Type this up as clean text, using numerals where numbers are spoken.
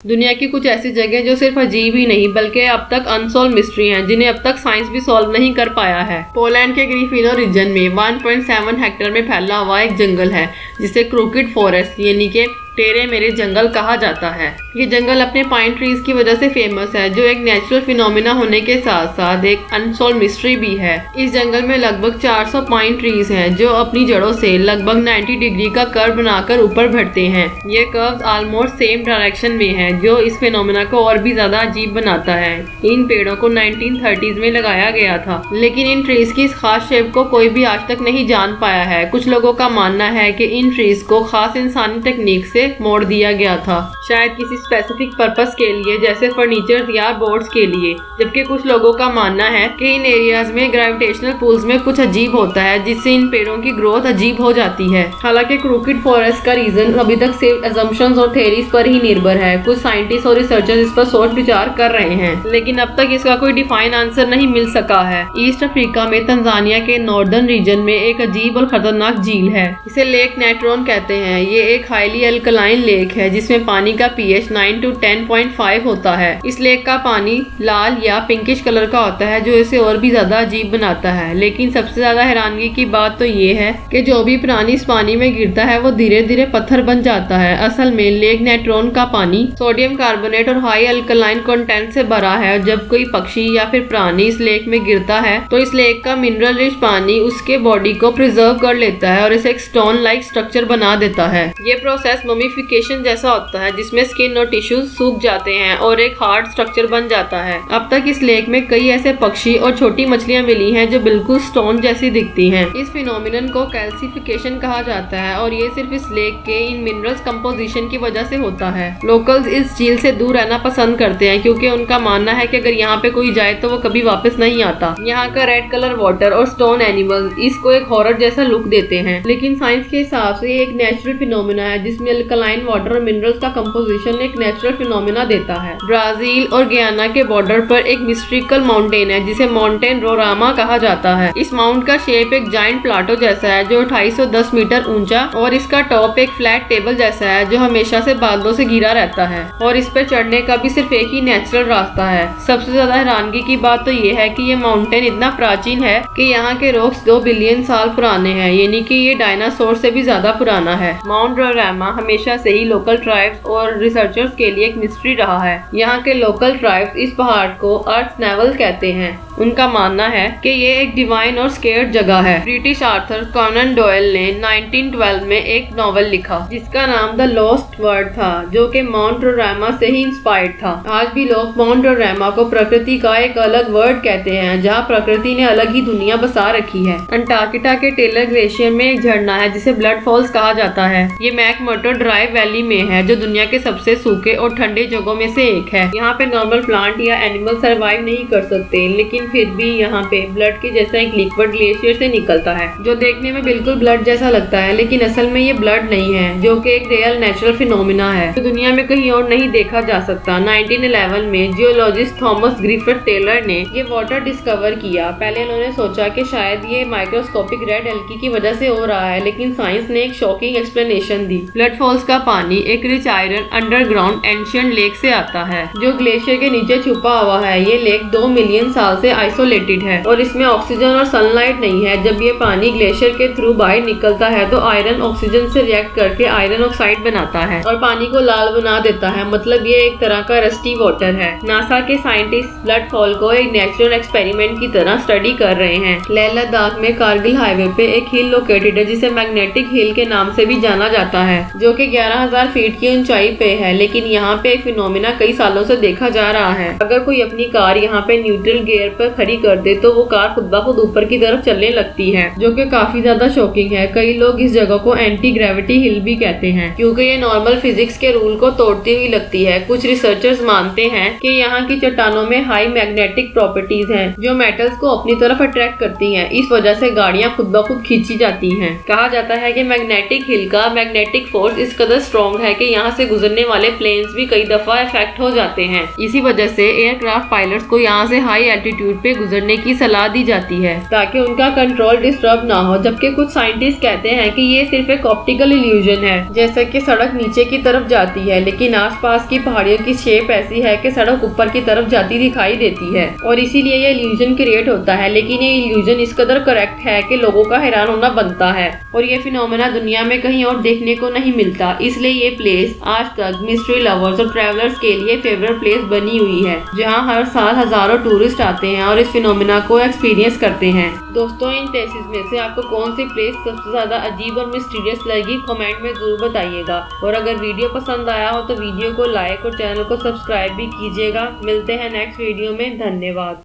दुनिया की कुछ ऐसी जगह जो सिर्फ अजीब ही नहीं बल्कि अब तक अनसॉल्व मिस्ट्री हैं जिन्हें अब तक साइंस भी सॉल्व नहीं कर पाया है। पोलैंड के ग्रीफिनो रीजन में 1.7 हेक्टेयर में फैला हुआ एक जंगल है जिसे क्रूकेड फॉरेस्ट यानी कि टेढ़े मेरे जंगल कहा जाता है। ये जंगल अपने पाइन ट्रीज की वजह से फेमस है जो एक नेचुरल फिनोमिना होने के साथ साथ एक अनसॉल्व मिस्ट्री भी है। इस जंगल में लगभग 400 पाइन ट्रीज हैं जो अपनी जड़ों से लगभग 90 डिग्री का कर्व बनाकर ऊपर बढ़ते हैं। ये कर्व्स ऑलमोस्ट सेम डायरेक्शन में है जो इस फिनोमिना को और भी ज्यादा अजीब बनाता है। इन पेड़ों को 1930s में लगाया गया था लेकिन इन ट्रीज की इस खास शेप को कोई भी आज तक नहीं जान पाया है। कुछ लोगों का मानना है कि इन ट्रीज को खास इंसानी टेक्निक से मोड़ दिया गया था, शायद किसी स्पेसिफिक पर्पस के लिए जैसे फर्नीचर या बोर्ड्स के लिए, जबकि कुछ लोगों का मानना है कि इन एरियाज में ग्रेविटेशनल पुल्स में कुछ अजीब होता है जिससे इन पेड़ों की ग्रोथ अजीब हो जाती है। हालांकि क्रूकेड फॉरेस्ट का रीजन अभी तक सिर्फ असम्पशंस और थ्योरीज पर ही निर्भर है। कुछ साइंटिस्ट और रिसर्चर्स इस पर सोच विचार कर रहे हैं लेकिन अब तक इसका कोई डिफाइन आंसर नहीं मिल सका है। ईस्ट अफ्रीका में तंजानिया के नॉर्दर्न रीजन में एक अजीब और खतरनाक झील है। इसे लेक नेट्रोन कहते हैं। ये एक हाईली अल्कलाइन लेक है जिसमें पानी का pH 9 to 10.5 होता है। इस लेक का पानी लाल या पिंकिश कलर का होता है जो इसे और भी ज्यादा अजीब बनाता है। लेकिन सबसे ज्यादा हैरानगी की बात तो ये है कि जो भी प्राणी इस पानी में गिरता है वो धीरे धीरे पत्थर बन जाता है। असल में लेक नेट्रोन का पानी सोडियम कार्बोनेट और हाई अल्कलाइन कंटेंट से भरा है। जब कोई पक्षी या फिर प्राणी इस लेक में गिरता है तो इस लेक का मिनरल रिच पानी उसके बॉडी को प्रिजर्व कर लेता है और इसे एक स्टोन लाइक स्ट्रक्चर बना देता है। ये प्रोसेस ममिफिकेशन जैसा होता है जिसमें स्किन और टिश्यूज सूख जाते हैं और एक हार्ड स्ट्रक्चर बन जाता है। अब तक इस लेक में कई ऐसे पक्षी और छोटी मछलियां मिली हैं जो बिल्कुल स्टोन जैसी दिखती हैं। इस फिनोमिनन को कैल्सिफिकेशन कहा जाता है और ये सिर्फ इस लेक के इन मिनरल्स कंपोजिशन की वजह से होता है। लोकल्स इस झील से दूर रहना पसंद करते हैं क्योंकि उनका मानना है कि अगर यहाँ पे कोई जाए तो वो कभी वापस नहीं आता। यहाँ का रेड कलर वाटर और स्टोन एनिमल्स इसको एक हॉरर जैसा लुक देते हैं लेकिन साइंस के हिसाब से ये एक नेचुरल फिनोमिना है जिसमें अल्कलाइन वाटर और मिनरल्स का कंपोजिशन एक नेचुरल फिनोमिना देता है। ब्राजील और गियाना के बॉर्डर पर एक मिस्ट्रिकल माउंटेन है जिसे माउंटेन रोरामा कहा जाता है। इस माउंट का शेप एक जाइंट प्लाटो जैसा है जो 250 मीटर ऊंचा और इसका टॉप एक फ्लैट टेबल जैसा है जो हमेशा से बादलों से घिरा रहता है और इस पर चढ़ने का भी सिर्फ एक ही नेचुरल रास्ता है। सबसे ज्यादा हैरानगी की बात तो ये है कि ये माउंटेन इतना प्राचीन है कि यहाँ के रॉक्स 2 बिलियन साल पुराने हैं, यानी कि ये डायनासोर से भी ज्यादा पुराना है। माउंट रोरामा हमेशा से ही लोकल ट्राइब्स और रिसर्चर्स के लिए एक मिस्ट्री रहा है। यहाँ के लोकल ट्राइब्स इस पहाड़ को अर्थ नेवल कहते हैं। उनका मानना है कि ये एक डिवाइन और स्केर्ड जगह है। ब्रिटिश आर्थर कॉनन डॉयल ने 1912 में एक नॉवल लिखा जिसका नाम द लॉस्ट वर्ल्ड था जो कि माउंट रोरामा से ही इंस्पायर्ड था। आज भी लोग माउंट रोरामा को प्रकृति का एक अलग वर्ल्ड कहते हैं जहाँ प्रकृति ने अलग ही दुनिया बसा रखी है। अंटार्कटिका के टेलर ग्लेशियर में एक झरना है जिसे ब्लड फॉल्स कहा जाता है। ये मैकमर्डो ड्राई वैली में है जो दुनिया के सबसे सूखे और ठंडे जगहों में से एक है। यहाँ पे नॉर्मल प्लांट या एनिमल सर्वाइव नहीं कर सकते लेकिन फिर भी यहाँ पे ब्लड के जैसा एक लिक्विड ग्लेशियर से निकलता है जो देखने में बिल्कुल ब्लड जैसा लगता है लेकिन असल में ये ब्लड नहीं है जो कि एक रियल नेचुरल फिनोमिना है जो दुनिया में कहीं और नहीं देखा जा सकता। 1911 में जियोलॉजिस्ट थॉमस ग्रिफिथ टेलर ने ये वाटर डिस्कवर किया। पहले उन्होंने सोचा कि शायद ये माइक्रोस्कोपिक रेड एल्गी की वजह से हो रहा है लेकिन साइंस ने एक शॉकिंग एक्सप्लेनेशन दी। ब्लड फॉल्स का पानी एक rich iron underground ancient lake से आता है जो ग्लेशियर के नीचे छुपा हुआ है। ये लेक 2 मिलियन साल से आइसोलेटेड है और इसमें ऑक्सीजन और सनलाइट नहीं है। जब ये पानी ग्लेशियर के थ्रू बाहर निकलता है तो आयरन ऑक्सीजन से रिएक्ट करके आयरन ऑक्साइड बनाता है और पानी को लाल बना देता है। मतलब ये एक तरह का रस्टी वाटर है। नासा के साइंटिस्ट ब्लड फॉल को एक नेचुरल एक्सपेरिमेंट की तरह स्टडी कर रहे हैं। लेह लद्दाख में कारगिल हाईवे पे एक हिल लोकेटेड है जिसे मैग्नेटिक हिल के नाम से भी जाना जाता है जो कि 11,000 फीट की ऊंचाई पे है। लेकिन यहाँ पे एक फिनोमिना कई सालों से देखा जा रहा है। अगर कोई अपनी कार यहाँ पे न्यूट्रल गियर पर खड़ी कर दे तो वो कार खुद ब खुद ऊपर की तरफ चलने लगती है जो कि काफी ज्यादा शॉकिंग है। कई लोग इस जगह को एंटी ग्रेविटी हिल भी कहते हैं क्योंकि ये नॉर्मल फिजिक्स के रूल को तोड़ती हुई लगती है। कुछ रिसर्चर्स मानते हैं कि यहाँ की चट्टानों में हाई मैग्नेटिक प्रॉपर्टीज हैं जो मेटल्स को अपनी तरफ अट्रैक्ट करती हैं। इस वजह से गाड़ियाँ खुद ब खुद खींची जाती हैं। कहा जाता है कि मैग्नेटिक हिल का मैग्नेटिक फोर्स इस कदर स्ट्रॉन्ग है कि यहाँ से गुजरने वाले प्लेन्स भी कई दफा इफेक्ट हो जाते हैं। इसी वजह से एयरक्राफ्ट पायलट्स को यहाँ से हाई एल्टीट्यूड एल्टीट्यूड पे गुजरने की सलाह दी जाती है ताकि उनका कंट्रोल डिस्टर्ब ना हो, जबकि कुछ साइंटिस्ट कहते हैं कि ये सिर्फ एक ऑप्टिकल इल्यूजन है, जैसे कि सड़क नीचे की तरफ जाती है लेकिन आसपास की पहाड़ियों की शेप ऐसी है कि सड़क ऊपर की तरफ जाती दिखाई देती है और इसीलिए ये इल्यूजन क्रिएट होता है। लेकिन ये इल्यूजन इस कदर करेक्ट है कि लोगों का हैरान होना बनता है और ये फिनोमेना दुनिया में कहीं और देखने को नहीं मिलता। इसलिए ये प्लेस आज तक मिस्ट्री लवर्स और ट्रैवलर्स के लिए फेवरेट प्लेस बनी हुई है, जहाँ हर साल हजारों टूरिस्ट आते हैं और इस फिनोमेना को एक्सपीरियंस करते हैं। दोस्तों, इन प्लेसेस में से आपको कौन सी प्लेस सबसे ज्यादा अजीब और मिस्टीरियस लगी, कमेंट में जरूर बताइएगा। और अगर वीडियो पसंद आया हो तो वीडियो को लाइक और चैनल को सब्सक्राइब भी कीजिएगा। मिलते हैं नेक्स्ट वीडियो में। धन्यवाद।